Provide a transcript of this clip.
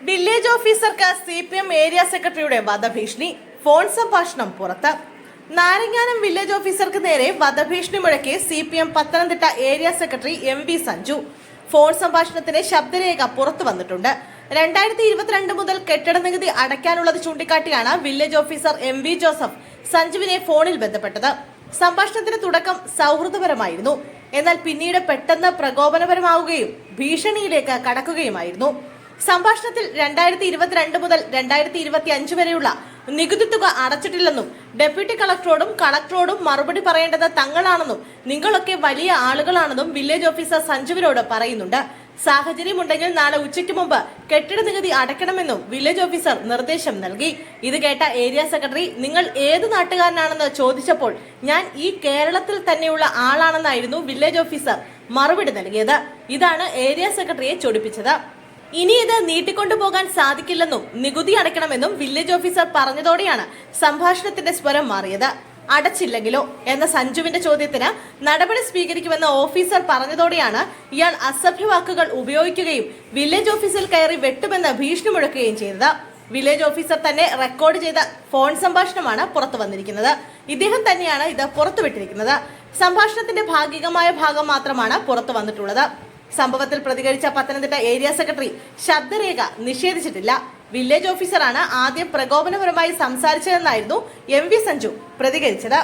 Village ഓഫീസർക്ക് CPM area സെക്രട്ടറിയുടെ വധഭീഷണി. ഫോൺ സംഭാഷണം പുറത്ത്. നാരങ്ങാനം വില്ലേജ് ഓഫീസർക്ക് നേരെ വധഭീഷണി മുഴക്കി CPM Pathanamthitta area secretary MV Sanju. Phone സംഭാഷണത്തിന്റെ ശബ്ദരേഖ പുറത്തു വന്നിട്ടുണ്ട്. 2022 മുതൽ കെട്ടിട നികുതി അടയ്ക്കാനുള്ളത് ചൂണ്ടിക്കാട്ടിയാണ് വില്ലേജ് ഓഫീസർ MV ജോസഫ് സഞ്ജുവിനെ ഫോണിൽ ബന്ധപ്പെട്ടത്. സംഭാഷണത്തിന്റെ തുടക്കം സൗഹൃദപരമായിരുന്നു. എന്നാൽ പിന്നീട് പെട്ടെന്ന് പ്രകോപനപരമാവുകയും ഭീഷണിയിലേക്ക് കടക്കുകയുമായിരുന്നു. സംഭാഷണത്തിൽ 2022 മുതൽ 2025 വരെയുള്ള നികുതി തുക അടച്ചിട്ടില്ലെന്നും ഡെപ്യൂട്ടി കളക്ടറോടും കളക്ടറോടും മറുപടി പറയേണ്ടത് തങ്ങളാണെന്നും നിങ്ങളൊക്കെ വലിയ ആളുകളാണെന്നും വില്ലേജ് ഓഫീസർ സഞ്ജുവിനോട് പറയുന്നുണ്ട്. സാഹചര്യമുണ്ടെങ്കിൽ നാളെ ഉച്ചയ്ക്ക് മുമ്പ് കെട്ടിട നികുതി അടയ്ക്കണമെന്നും വില്ലേജ് ഓഫീസർ നിർദ്ദേശം നൽകി. ഇത് കേട്ട ഏരിയ സെക്രട്ടറി നിങ്ങൾ ഏത് നാട്ടുകാരനാണെന്ന് ചോദിച്ചപ്പോൾ ഞാൻ ഈ കേരളത്തിൽ തന്നെയുള്ള ആളാണെന്നായിരുന്നു വില്ലേജ് ഓഫീസർ മറുപടി നൽകിയത്. ഇതാണ് ഏരിയ സെക്രട്ടറിയെ ചൊടിപ്പിച്ചത്. ഇനി ഇത് നീട്ടിക്കൊണ്ടുപോകാൻ സാധിക്കില്ലെന്നും നികുതി അടയ്ക്കണമെന്നും വില്ലേജ് ഓഫീസർ പറഞ്ഞതോടെയാണ് സംഭാഷണത്തിന്റെ സ്വരം മാറിയത്. അടച്ചില്ലെങ്കിലോ എന്ന സഞ്ജുവിന്റെ ചോദ്യത്തിന് നടപടി സ്വീകരിക്കുമെന്ന് ഓഫീസർ പറഞ്ഞതോടെയാണ് ഇയാൾ അസഭ്യവാക്കുകൾ ഉപയോഗിക്കുകയും വില്ലേജ് ഓഫീസിൽ കയറി വെട്ടുമെന്ന് ഭീഷണി മുഴക്കുകയും ചെയ്തത്. വില്ലേജ് ഓഫീസർ തന്നെ റെക്കോർഡ് ചെയ്ത ഫോൺ സംഭാഷണമാണ് പുറത്തു വന്നിരിക്കുന്നത്. ഇദ്ദേഹം തന്നെയാണ് ഇത് പുറത്തുവിട്ടിരിക്കുന്നത്. സംഭാഷണത്തിന്റെ ഭാഗികമായ ഭാഗം മാത്രമാണ് പുറത്തു വന്നിട്ടുള്ളത്. സംഭവത്തിൽ പ്രതികരിച്ച പത്തനംതിട്ട ഏരിയ സെക്രട്ടറി ശബ്ദരേഖ നിഷേധിച്ചിട്ടില്ല. വില്ലേജ് ഓഫീസറാണ് ആദ്യം പ്രകോപനപരമായി സംസാരിച്ചതെന്നായിരുന്നു MV സഞ്ജു പ്രതികരിച്ചത്.